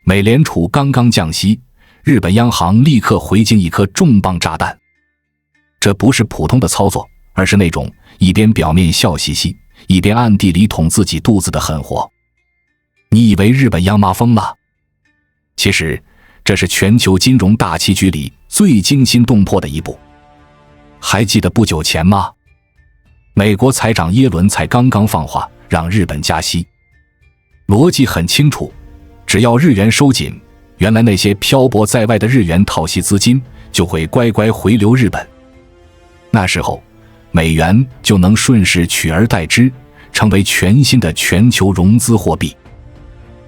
美联储刚刚降息，日本央行立刻回敬一颗重磅炸弹。这不是普通的操作，而是那种一边表面笑嘻嘻，一边暗地里捅自己肚子的狠活。你以为日本央妈疯了？其实这是全球金融大棋局里最惊心动魄的一步。还记得不久前吗？美国财长耶伦才刚刚放话让日本加息，逻辑很清楚，只要日元收紧，原来那些漂泊在外的日元套息资金就会乖乖回流日本，那时候美元就能顺势取而代之，成为全新的全球融资货币。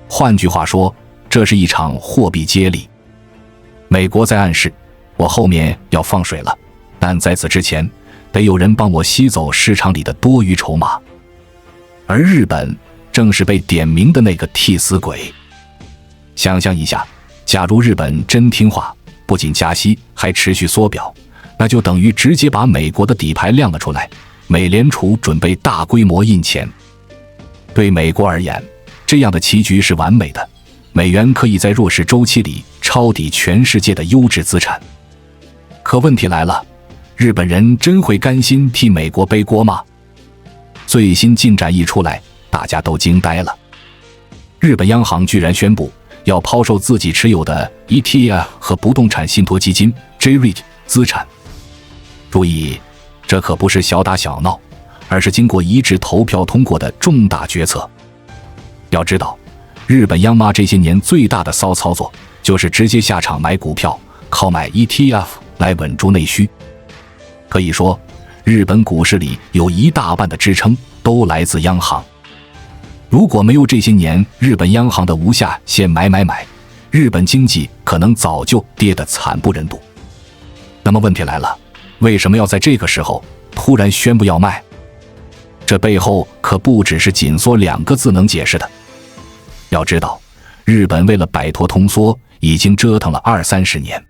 换句话说，这是一场货币接力。美国在暗示我后面要放水了，但在此之前得有人帮我吸走市场里的多余筹码，而日本正是被点名的那个替死鬼。想象一下，假如日本真听话，不仅加息还持续缩表，那就等于直接把美国的底牌亮了出来，美联储准备大规模印钱。对美国而言，这样的棋局是完美的，美元可以在弱势周期里抄底全世界的优质资产。可问题来了，日本人真会甘心替美国背锅吗？最新进展一出来，大家都惊呆了。日本央行居然宣布要抛售自己持有的 ETF 和不动产信托基金 J-REIT 资产。注意，这可不是小打小闹，而是经过一致投票通过的重大决策。要知道，日本央妈这些年最大的骚操作就是直接下场买股票，靠买 ETF 来稳住内需。可以说，日本股市里有一大半的支撑都来自央行。如果没有这些年日本央行的无下限买，日本经济可能早就跌得惨不忍睹。那么问题来了，为什么要在这个时候突然宣布要卖？这背后可不只是紧缩2个字能解释的。要知道，日本为了摆脱通缩，已经折腾了20-30年，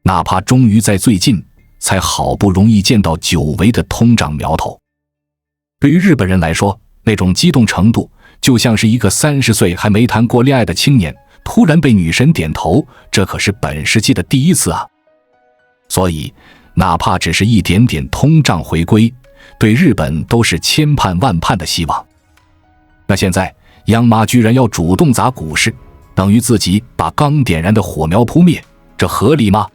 哪怕终于在最近才好不容易见到久违的通胀苗头。对于日本人来说，那种激动程度就像是一个30岁还没谈过恋爱的青年突然被女神点头，这可是本世纪的第一次啊！所以哪怕只是一点点通胀回归，对日本都是千盼万盼的希望。那现在央妈居然要主动砸股市，等于自己把刚点燃的火苗扑灭，这合理吗？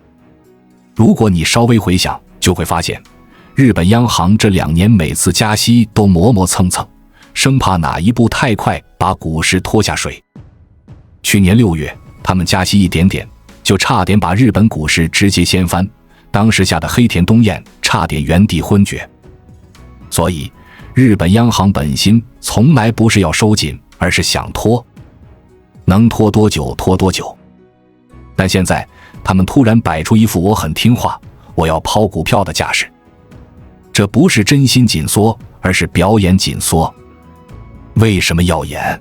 如果你稍微回想，就会发现日本央行这2年每次加息都磨磨蹭蹭，生怕哪一步太快把股市拖下水。去年6月他们加息一点点，就差点把日本股市直接掀翻，当时下的黑田东彦差点原地昏厥。所以日本央行本心从来不是要收紧，而是想拖，能拖多久拖多久。但现在他们突然摆出一副我很听话，我要抛股票的架势，这不是真心紧缩，而是表演紧缩。为什么要演？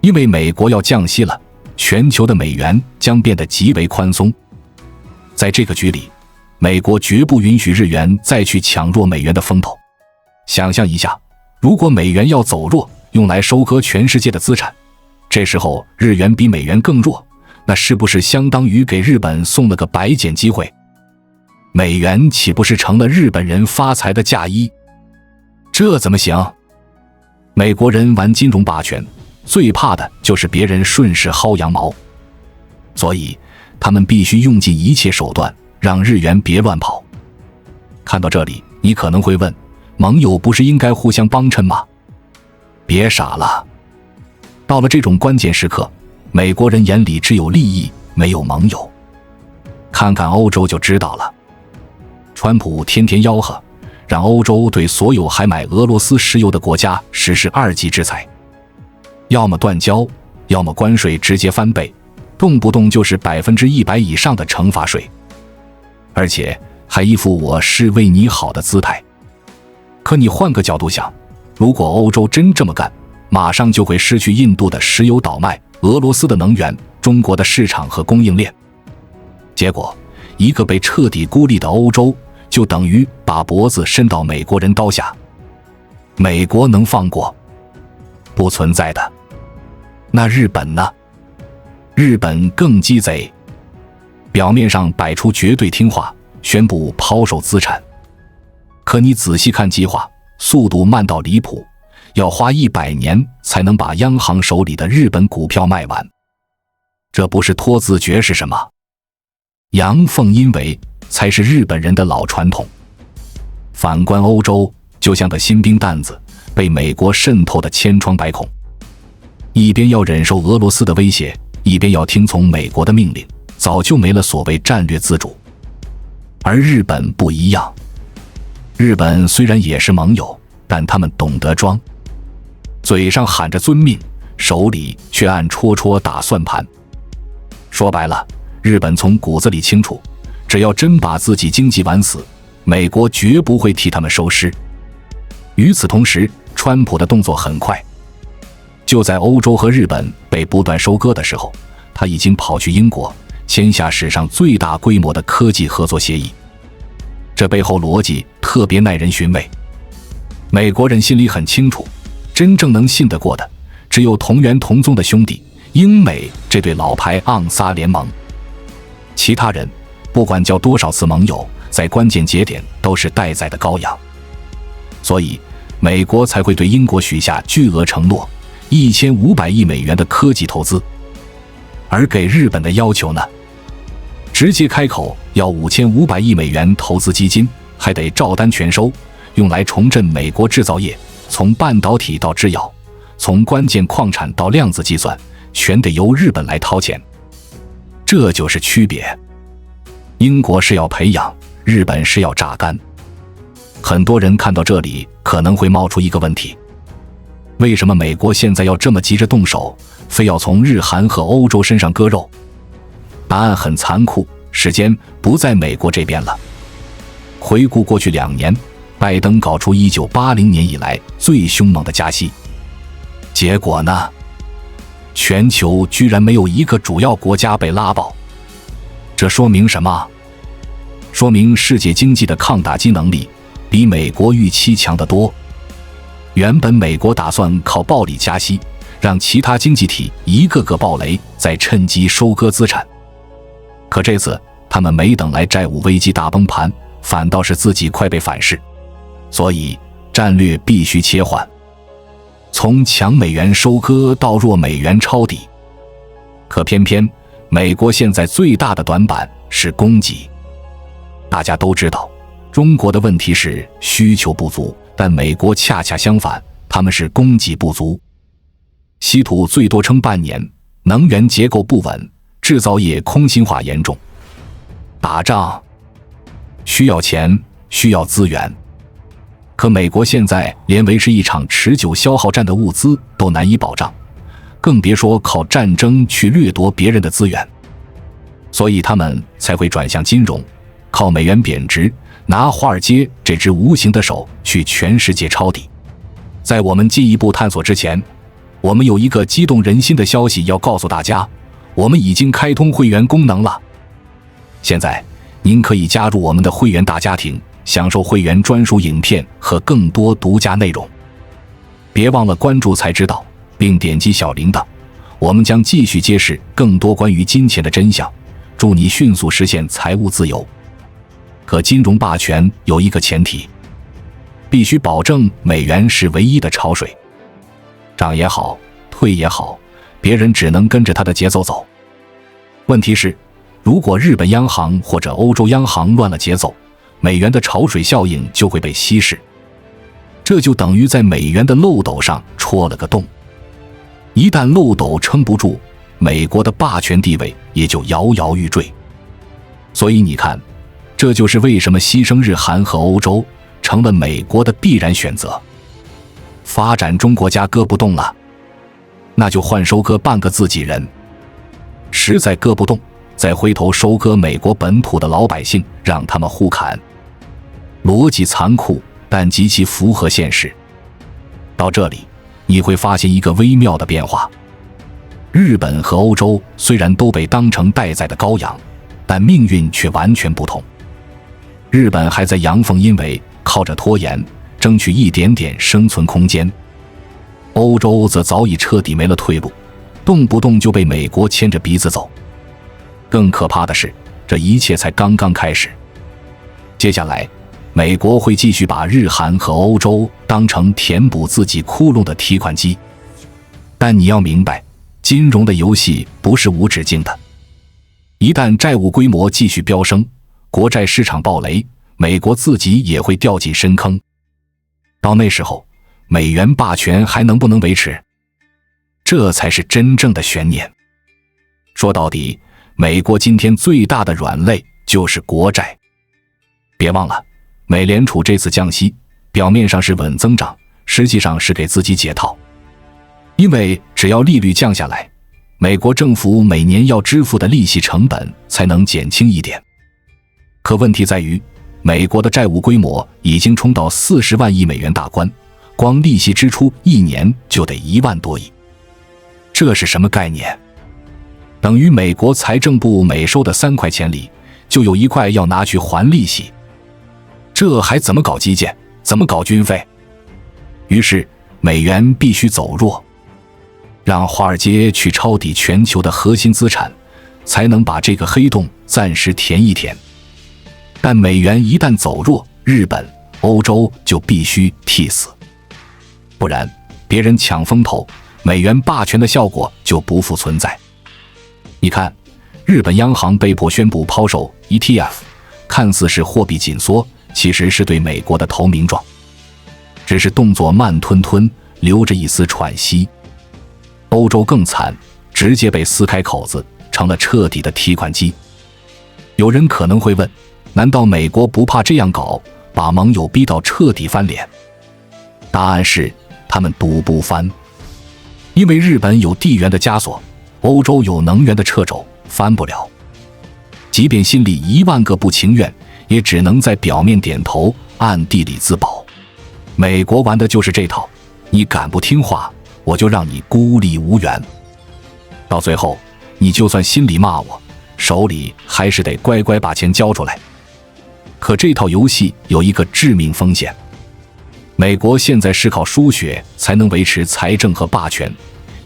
因为美国要降息了，全球的美元将变得极为宽松。在这个局里，美国绝不允许日元再去抢弱美元的风头。想象一下，如果美元要走弱，用来收割全世界的资产，这时候日元比美元更弱，那是不是相当于给日本送了个白捡机会？美元岂不是成了日本人发财的嫁衣？这怎么行？美国人玩金融霸权，最怕的就是别人顺势薅羊毛，所以他们必须用尽一切手段，让日元别乱跑。看到这里，你可能会问，盟友不是应该互相帮衬吗？别傻了，到了这种关键时刻，美国人眼里只有利益，没有盟友。看看欧洲就知道了。川普天天吆喝，让欧洲对所有还买俄罗斯石油的国家实施2级制裁，要么断交，要么关税直接翻倍，动不动就是100%以上的惩罚税，而且还一副我是为你好的姿态。可你换个角度想，如果欧洲真这么干，马上就会失去印度的石油倒卖、俄罗斯的能源、中国的市场和供应链。结果，一个被彻底孤立的欧洲，就等于把脖子伸到美国人刀下。美国能放过？不存在的。那日本呢？日本更鸡贼，表面上摆出绝对听话，宣布抛售资产，可你仔细看计划，速度慢到离谱，要花100年才能把央行手里的日本股票卖完。这不是拖字诀是什么？阳奉阴违才是日本人的老传统。反观欧洲，就像个新兵蛋子，被美国渗透的千疮百孔，一边要忍受俄罗斯的威胁，一边要听从美国的命令，早就没了所谓战略自主。而日本不一样，日本虽然也是盟友，但他们懂得装，嘴上喊着遵命，手里却暗戳戳打算盘。说白了，日本从骨子里清楚，只要真把自己经济玩死，美国绝不会替他们收尸。与此同时，川普的动作很快，就在欧洲和日本被不断收割的时候，他已经跑去英国，签下史上最大规模的科技合作协议。这背后逻辑特别耐人寻味。美国人心里很清楚，真正能信得过的，只有同源同宗的兄弟英美这对老牌盎撒联盟。其他人不管交多少次盟友，在关键节点都是待宰的羔羊。所以美国才会对英国许下巨额承诺，1500亿美元的科技投资。而给日本的要求呢，直接开口要5500亿美元投资基金，还得照单全收，用来重振美国制造业，从半导体到制药，从关键矿产到量子计算，全得由日本来掏钱。这就是区别。英国是要培养，日本是要榨干。很多人看到这里可能会冒出一个问题，为什么美国现在要这么急着动手，非要从日韩和欧洲身上割肉？答案很残酷，时间不在美国这边了。回顾过去2年，拜登搞出1980年以来最凶猛的加息，结果呢？全球居然没有一个主要国家被拉爆。这说明什么？说明世界经济的抗打击能力比美国预期强得多。原本美国打算靠暴力加息，让其他经济体一个个爆雷，再趁机收割资产。可这次他们没等来债务危机大崩盘，反倒是自己快被反噬。所以战略必须切换，从强美元收割到弱美元抄底。可偏偏美国现在最大的短板是供给。大家都知道，中国的问题是需求不足，但美国恰恰相反，他们是供给不足。稀土最多撑半年，能源结构不稳，制造业空心化严重。打仗需要钱，需要资源，可美国现在连维持一场持久消耗战的物资都难以保障，更别说靠战争去掠夺别人的资源。所以他们才会转向金融，靠美元贬值，拿华尔街这只无形的手去全世界抄底。在我们进一步探索之前，我们有一个激动人心的消息要告诉大家，我们已经开通会员功能了。现在您可以加入我们的会员大家庭，享受会员专属影片和更多独家内容。别忘了关注才知道，并点击小铃铛，我们将继续揭示更多关于金钱的真相，助你迅速实现财务自由。可金融霸权有一个前提，必须保证美元是唯一的潮水，涨也好，退也好，别人只能跟着它的节奏走。问题是，如果日本央行或者欧洲央行乱了节奏，美元的潮水效应就会被稀释，这就等于在美元的漏斗上戳了个洞。一旦漏斗撑不住，美国的霸权地位也就摇摇欲坠。所以你看，这就是为什么牺牲日韩和欧洲成了美国的必然选择。发展中国家割不动了，那就换收割半个自己人，实在割不动，再回头收割美国本土的老百姓，让他们互砍。逻辑残酷，但极其符合现实。到这里，你会发现一个微妙的变化。日本和欧洲虽然都被当成待宰的羔羊，但命运却完全不同。日本还在阳奉阴违，靠着拖延争取一点点生存空间，欧洲则早已彻底没了退路，动不动就被美国牵着鼻子走。更可怕的是，这一切才刚刚开始。接下来，美国会继续把日韩和欧洲当成填补自己窟窿的提款机。但你要明白，金融的游戏不是无止境的。一旦债务规模继续飙升，国债市场暴雷，美国自己也会掉进深坑。到那时候，美元霸权还能不能维持？这才是真正的悬念。说到底，美国今天最大的软肋就是国债。别忘了，美联储这次降息，表面上是稳增长，实际上是给自己解套。因为只要利率降下来，美国政府每年要支付的利息成本才能减轻一点。可问题在于，美国的债务规模已经冲到40万亿美元大关，光利息支出一年就得1万多亿。这是什么概念？等于美国财政部每收的3块钱里，就有1块要拿去还利息。这还怎么搞基建？怎么搞军费？于是美元必须走弱，让华尔街去抄底全球的核心资产，才能把这个黑洞暂时填一填。但美元一旦走弱，日本、欧洲就必须替死，不然别人抢风头，美元霸权的效果就不复存在。你看，日本央行被迫宣布抛售 ETF， 看似是货币紧缩，其实是对美国的投名状，只是动作慢吞吞，留着一丝喘息。欧洲更惨，直接被撕开口子，成了彻底的提款机。有人可能会问，难道美国不怕这样搞，把盟友逼到彻底翻脸？答案是，他们赌不翻。因为日本有地缘的枷锁，欧洲有能源的掣肘，翻不了。即便心里1万个不情愿，也只能在表面点头，暗地里自保。美国玩的就是这套，你敢不听话，我就让你孤立无援。到最后，你就算心里骂我，手里还是得乖乖把钱交出来。可这套游戏有一个致命风险，美国现在是靠输血才能维持财政和霸权，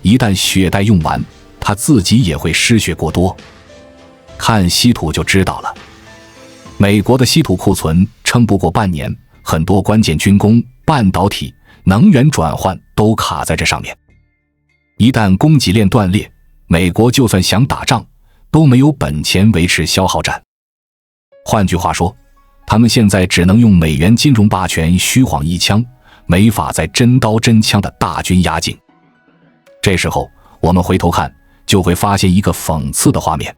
一旦血袋用完，他自己也会失血过多。看稀土就知道了，美国的稀土库存撑不过半年，很多关键军工、半导体、能源转换都卡在这上面。一旦供给链断裂，美国就算想打仗，都没有本钱维持消耗战。换句话说，他们现在只能用美元金融霸权虚晃一枪，没法再真刀真枪的大军压境。这时候我们回头看，就会发现一个讽刺的画面：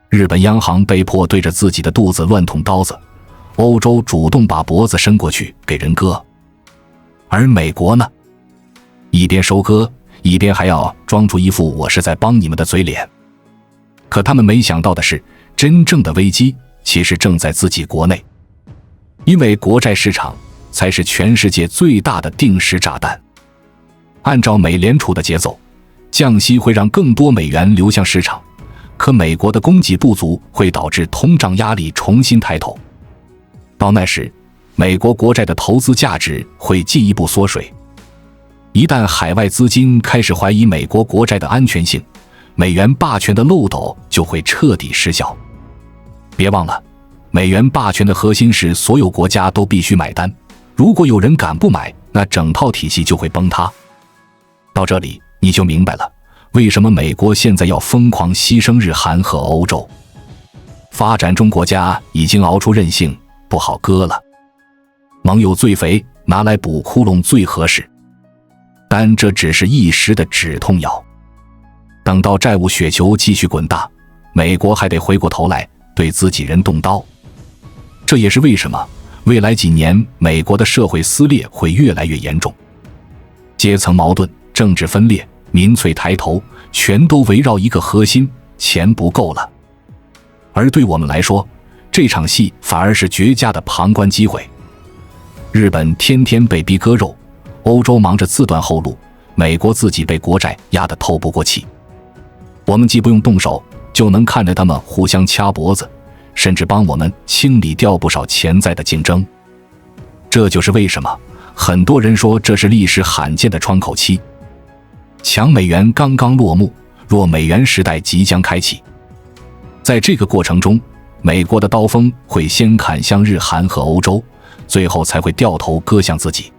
日本央行被迫对着自己的肚子乱捅刀子，欧洲主动把脖子伸过去给人割，而美国呢，一边收割，一边还要装出一副我是在帮你们的嘴脸。可他们没想到的是，真正的危机其实正在自己国内，因为国债市场才是全世界最大的定时炸弹。按照美联储的节奏，降息会让更多美元流向市场，可美国的供给不足会导致通胀压力重新抬头。到那时，美国国债的投资价值会进一步缩水。一旦海外资金开始怀疑美国国债的安全性，美元霸权的漏斗就会彻底失效。别忘了，美元霸权的核心是所有国家都必须买单，如果有人敢不买，那整套体系就会崩塌。到这里你就明白了，为什么美国现在要疯狂牺牲日韩和欧洲。发展中国家已经熬出韧性，不好割了。盟友最肥，拿来补窟窿最合适。但这只是一时的止痛药，等到债务雪球继续滚大，美国还得回过头来对自己人动刀。这也是为什么未来几年美国的社会撕裂会越来越严重，阶层矛盾、政治分裂、民粹抬头，全都围绕一个核心：钱不够了。而对我们来说，这场戏反而是绝佳的旁观机会。日本天天被逼割肉，欧洲忙着自断后路，美国自己被国债压得透不过气。我们既不用动手，就能看着他们互相掐脖子，甚至帮我们清理掉不少潜在的竞争。这就是为什么很多人说这是历史罕见的窗口期。强美元刚刚落幕，弱美元时代即将开启。在这个过程中，美国的刀锋会先砍向日韩和欧洲，最后才会掉头割向自己。